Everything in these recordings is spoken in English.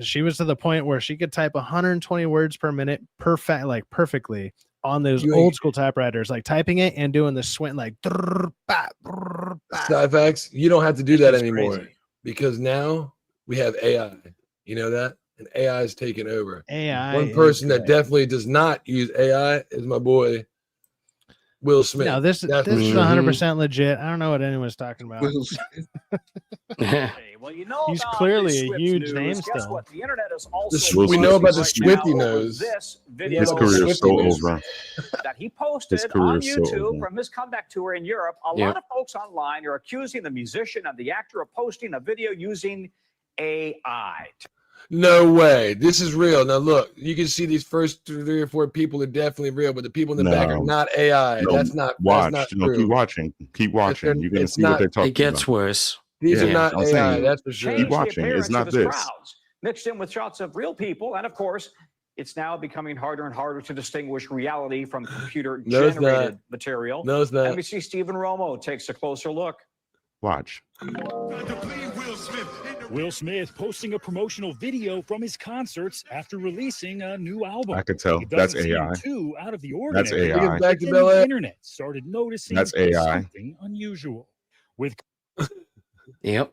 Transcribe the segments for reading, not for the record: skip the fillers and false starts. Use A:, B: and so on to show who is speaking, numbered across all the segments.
A: She was to the point where she could type 120 words per minute perfectly on those old school typewriters, like typing it and doing the swing like
B: Sci-Fax, you don't have to do that anymore because now we have AI. You know that? And AI is taking over.
A: AI.
B: One person that definitely does not use AI is my boy Will Smith.
A: No, this is 100% legit. I don't know what anyone's talking about.
C: Well, you know,
A: he's clearly a huge name
C: Guess
A: still.
C: what? The internet is also
B: we know about the Swifty nose.
C: This video
D: His career is so over.
C: that he posted on YouTube from his comeback tour in Europe. A lot of folks online are accusing the musician and the actor of posting a video using AI.
B: No way. This is real. Now, look, you can see these first 3 or 4 people are definitely real, but the people in the back are not AI.
D: No,
B: that's not
D: watch.
B: That's not
D: true. Keep watching. Keep watching. You're going to see what they're talking about.
E: It gets worse.
B: These are not AI. That's for sure.
D: Keep watching. It's not this.
C: Crowds, mixed in with shots of real people. And, of course, it's now becoming harder and harder to distinguish reality from computer-generated material.
B: No, it's not.
C: NBC Stephen Romo takes a closer look.
D: Watch.
F: Will Smith posting a promotional video from his concerts after releasing a new album.
D: I could tell that's AI.
F: Too out of the ordinary.
D: That's AI.
B: Back to
F: the internet started noticing
D: that's AI.
F: Something unusual. With
E: Yep.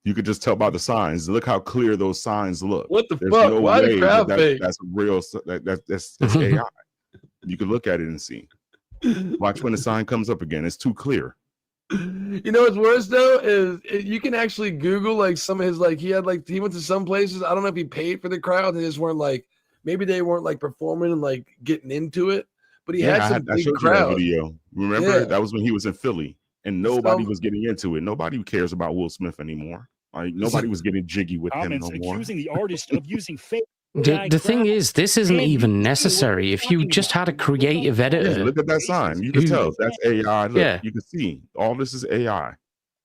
D: You could just tell by the signs. Look how clear those signs look.
B: What the
D: There's
B: fuck?
D: No
B: Why
D: way
B: the crowd fake?
D: that's real. That's AI. You can look at it and see. Watch when the sign comes up again. It's too clear.
B: You know what's worse though is you can actually Google like some of his he went to some places. I don't know if he paid for the crowd. They just weren't maybe they weren't performing and getting into it. But he had some big crowd
D: video. Remember that was when he was in Philly and nobody was getting into it. Nobody cares about Will Smith anymore. Nobody was getting jiggy with him no more.
F: Accusing the artist of using fake.
E: The thing is, this isn't even necessary. If you just had a creative editor.
D: Look at that sign. You can tell that's AI. Look, you can see all this is AI.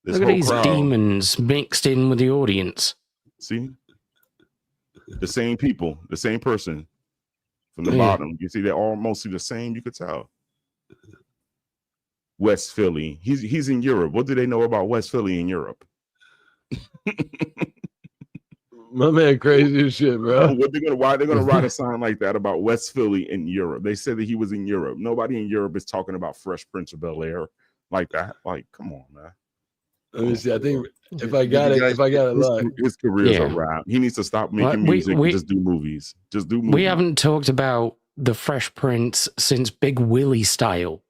E: Look at these demons mixed in with the audience.
D: See? The same people, the same person from the bottom. You see, they're all mostly the same. You could tell. West Philly. He's in Europe. What do they know about West Philly in Europe?
B: My man, crazy as shit, bro.
D: Why they're gonna write a sign like that about West Philly in Europe? They said that he was in Europe. Nobody in Europe is talking about Fresh Prince of Bel-Air like that. Come on, man.
B: Let me see. I think if I got it,
D: his career's a wrap. He needs to stop making music and just do movies. Just do movies.
E: We haven't talked about the Fresh Prince since Big Willie Style.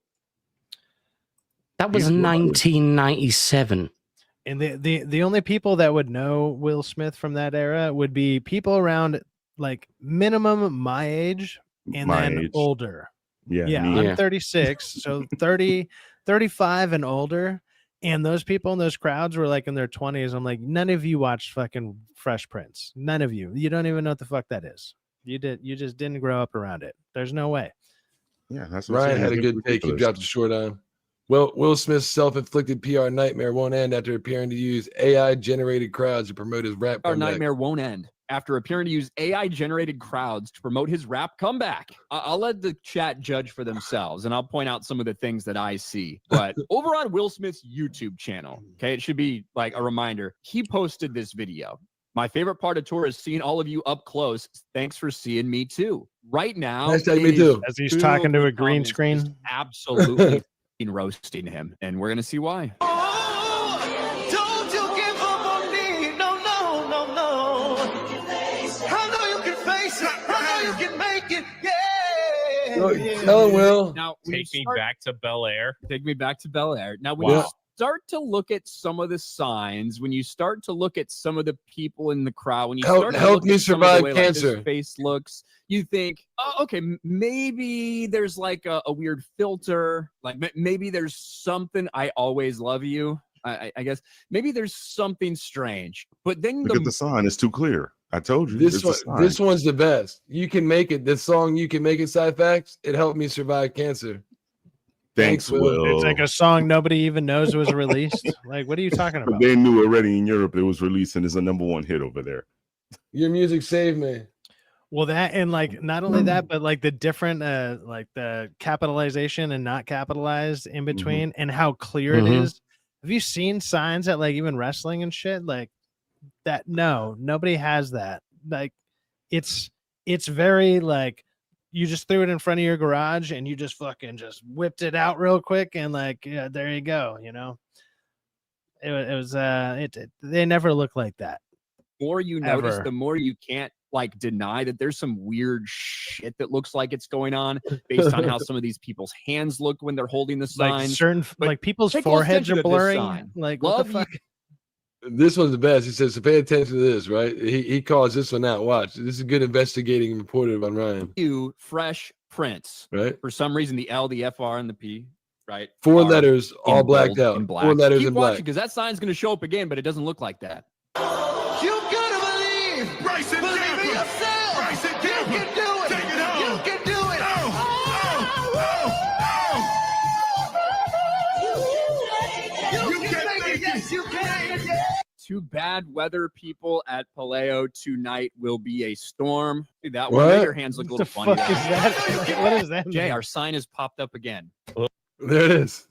E: That was 1997.
A: And the only people that would know Will Smith from that era would be people around minimum my age and then older. Yeah. I'm 36, so 30, 35 and older. And those people in those crowds were in their 20s. I'm like, none of you watched fucking Fresh Prince. None of you. You don't even know what the fuck that is. You just didn't grow up around it. There's no way.
D: Yeah, that's
B: what Ryan had a good take. He dropped a short on. Well, Will Smith's self-inflicted PR nightmare won't end after appearing to use AI-generated crowds to promote his rap comeback.
G: Our nightmare won't end after appearing to use AI-generated crowds to promote his rap comeback. I'll let the chat judge for themselves, and I'll point out some of the things that I see. But over on Will Smith's YouTube channel, okay, it should be a reminder, he posted this video. My favorite part of tour is seeing all of you up close. Thanks for seeing me too. Right now,
B: me too.
A: As he's talking to a green screen.
G: Absolutely. Roasting him, and we're gonna see why.
H: Oh, don't you give up on me. No. I know you can face it. I know you can make it. Yeah.
B: Tell him, Will.
G: Now,
I: take me back to Bel Air.
G: Take me back to Bel Air. Now, when you start to look at some of the signs, when you start to look at some of the people in the crowd, when you start to
B: help
G: look
B: me
G: at
B: survive
G: some of the way,
B: cancer.
G: His face looks, you think, oh, okay, maybe there's a weird filter, maybe there's something. I always love you. I guess maybe there's something strange, but then
D: look at the sign. It's too clear. I told you.
B: This one's the best. You can make it. This song, you can make it. Sci-Fax. It helped me survive cancer.
D: Thanks, Will.
A: It's like a song nobody even knows was released. What are you talking about?
D: But they knew already in Europe it was released and it's a #1 hit over there.
B: Your music saved me.
A: Well, that and not only that, but the different the capitalization and not capitalized in between and how clear it is. Have you seen signs at even wrestling and shit that? No, nobody has that. like it's very like you just threw it in front of your garage and you just fucking just whipped it out real quick and like, yeah, there you go. You know, they never look like that.
G: The more you notice, the more you can't like deny that there's some weird shit that looks like it's going on based on how some of these people's hands look when they're holding the sign.
A: Like certain, like people's foreheads are blurring. Like, what the fuck?
B: This one's the best. He says, so pay attention to this, right? He calls this one out. Watch. This is good investigating reported on Ryan.
G: You Fresh Prince.
B: Right.
G: For some reason, the L, the FR, and the P, right?
B: 4 letters, all blacked out.
G: In black.
B: 4 letters
G: Keep
B: in black.
G: Because that sign's going to show up again, but it doesn't look like that.
H: You gotta believe. Bryson believe in yourself. Bryson you can do it. Take it home. You can do it. You can make it. Yes, you can.
G: Two bad weather people at Paleo tonight will be a storm. See that one? Make your hands look a little funny.
A: What the fuck is that? What is that?
G: Jay, our sign has popped up again.
B: There it is.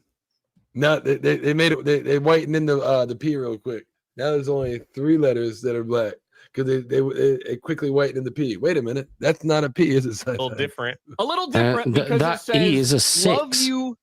B: Now they made it. They whitened in the P real quick. Now there's only 3 letters that are black because they quickly whitened in the P. Wait a minute, that's not a P, is it?
I: A little different.
G: A little different because
E: that
G: it says
E: E is a 6.
G: Love you,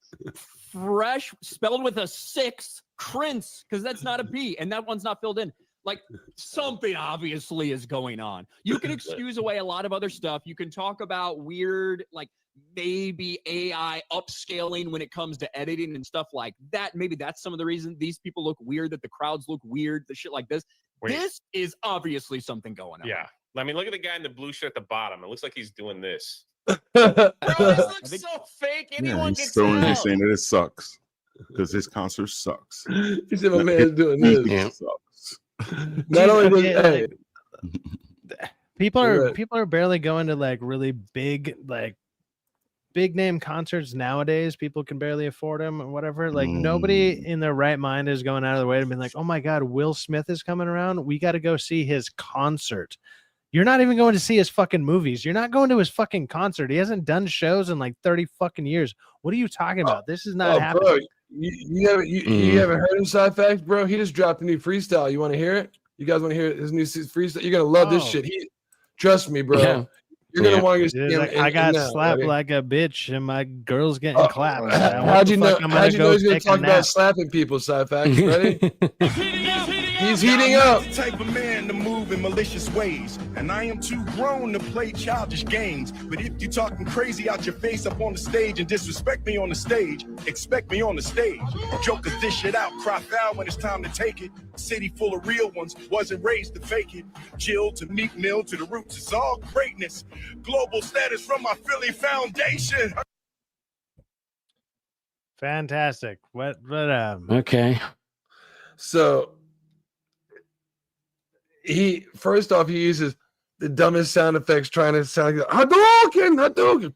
G: fresh, spelled with a 6, Prince, because that's not a P, and that one's not filled in. Like something obviously is going on. You can excuse away a lot of other stuff. You can talk about weird, like maybe AI upscaling when it comes to editing and stuff like that. Maybe that's some of the reason these people look weird, that the crowds look weird, the shit like this.
I: Wait.
G: This is obviously something going on.
I: Yeah. I mean, look at the guy in the blue shirt at the bottom. It looks like he's doing this.
G: Bro, this looks so fake. Anyone can tell.
D: He's saying that it sucks because his concert sucks.
B: He said my man's doing this.
D: It sucks.
B: Not only does
A: people are barely going to like really big name concerts nowadays. People can barely afford them or whatever. Like nobody in their right mind is going out of the way to be like, oh my God, Will Smith is coming around. We got to go see his concert. You're not even going to see his fucking movies. You're not going to his fucking concert. He hasn't done shows in like 30 fucking years. What are you talking about? This is not happening.
B: Bro, you haven't heard him side facts, bro? He just dropped a new freestyle. You want to hear it? You guys want to hear his new freestyle? You're gonna love this shit. Trust me, bro.
E: Yeah.
B: You're gonna want to see him.
A: Like, I got slapped like a bitch, and my girl's getting clapped.
B: How'd you know? How'd you know he's gonna talk about slapping people? Side facts, ready? He's heating up.
J: Type of man to move in malicious ways, and I am too grown to play childish games. But if you talking crazy out your face up on the stage and disrespect me on the stage, expect me on the stage. Jokers dish shit out, cry foul when it's time to take it. City full of real ones, wasn't raised to fake it. Jill to Meek Mill to the roots, it's all greatness. Global status from my Philly foundation.
A: Fantastic.
E: Okay.
B: So first off, he uses the dumbest sound effects trying to sound like Hadouken,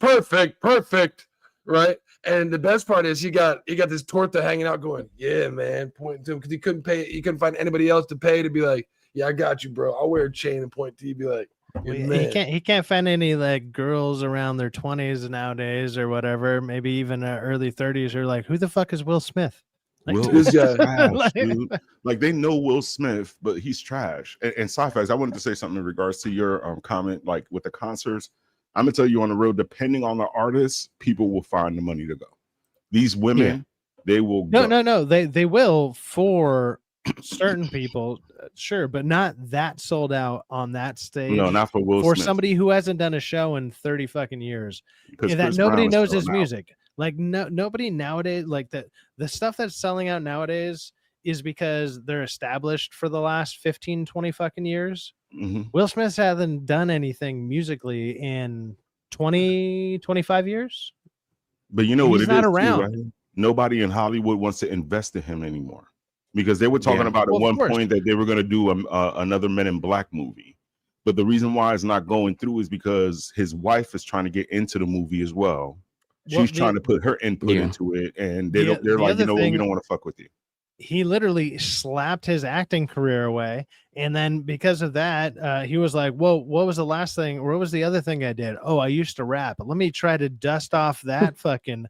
B: perfect, right? And the best part is he got this torta hanging out, going, yeah, man, pointing to him because he couldn't find anybody else to pay to be like, yeah, I got you, bro. I'll wear a chain and point to you, be like,
A: he can't find any like girls around their 20s nowadays or whatever, maybe even early 30s, or like, who the fuck is Will Smith? Like,
D: This guy, trash, dude. Like they know Will Smith, but he's trash. And Sci-Fi, I wanted to say something in regards to your comment, like with the concerts. I'm gonna tell you on the road, depending on the artist, people will find the money to go. These women, they will go.
A: No, they will for certain people, sure, but not that sold out on that stage.
D: No, not for Will
A: for
D: Smith.
A: somebody who hasn't done a show in 30 fucking years.
D: Because
A: that nobody knows his music. Like nobody nowadays, like the stuff that's selling out nowadays is because they're established for the last 15, 20 fucking years.
D: Mm-hmm.
A: Will Smith hasn't done anything musically in 20, 25 years.
D: But you know what?
A: He's not around.
D: Too, right? Nobody in Hollywood wants to invest in him anymore because they were talking about at one point that they were going to do another Men in Black movie. But the reason why it's not going through is because his wife is trying to get into the movie as well. She's trying to put her input into it, and they're like, you know what, we don't want to fuck with you.
A: He literally slapped his acting career away, and then because of that, he was like, "Whoa, what was the last thing? What was the other thing I did? Oh, I used to rap. Let me try to dust off that fucking.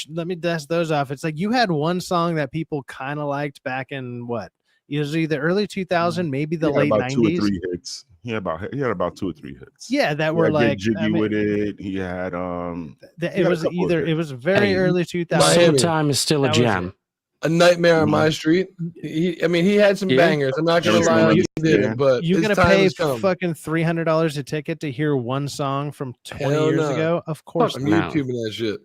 A: Let me dust those off." It's like you had one song that people kind of liked back in what? It was either early 2000, maybe the late 90s.
D: 2 or 3 hits. He had about 2 or 3 hits.
A: Yeah, that were like
D: Jiggy with it. He had
A: it was very early 2000s.
E: Summertime is still a jam.
B: A Nightmare on My Street. He had some bangers. I'm not gonna lie, he did, but
A: you're gonna pay fucking $300 a ticket to hear one song from 20 years ago? Of course,
B: I'm YouTubing that shit.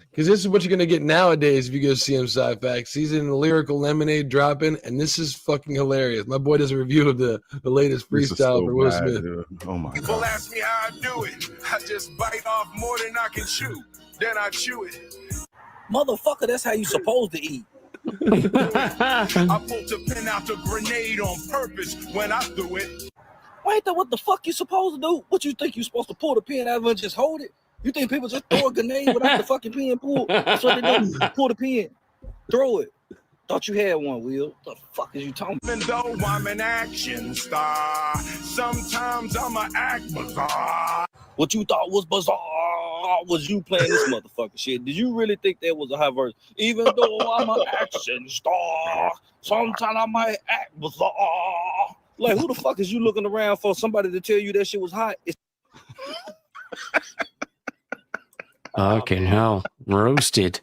B: Because this is what you're gonna get nowadays if you go see him. Sci-Fax. He's in the Lyrical Lemonade dropping, and this is fucking hilarious. My boy does a review of the latest freestyle for Will Smith.
D: Oh my god!
J: People ask me how I do it. I just bite off more than I can chew. Then I chew it.
K: Motherfucker, that's how you supposed to eat.
J: I pulled the pin out the grenade on purpose when I threw it.
K: Wait, what the fuck you supposed to do? What you think you supposed to pull the pin out of and just hold it? You think people just throw a grenade without the fucking pin pulled? That's what they do. Pull the pin, throw it. Thought you had one, Will. What the fuck is you talking about?
J: Even though I'm an action star, sometimes I'ma act bizarre.
K: What you thought was bizarre was you playing this motherfucking shit. Did you really think that was a high verse? Even though I'm an action star, sometimes I might act bizarre. Like, who the fuck is you looking around for somebody to tell you that shit was hot?
E: Fucking hell. Roasted.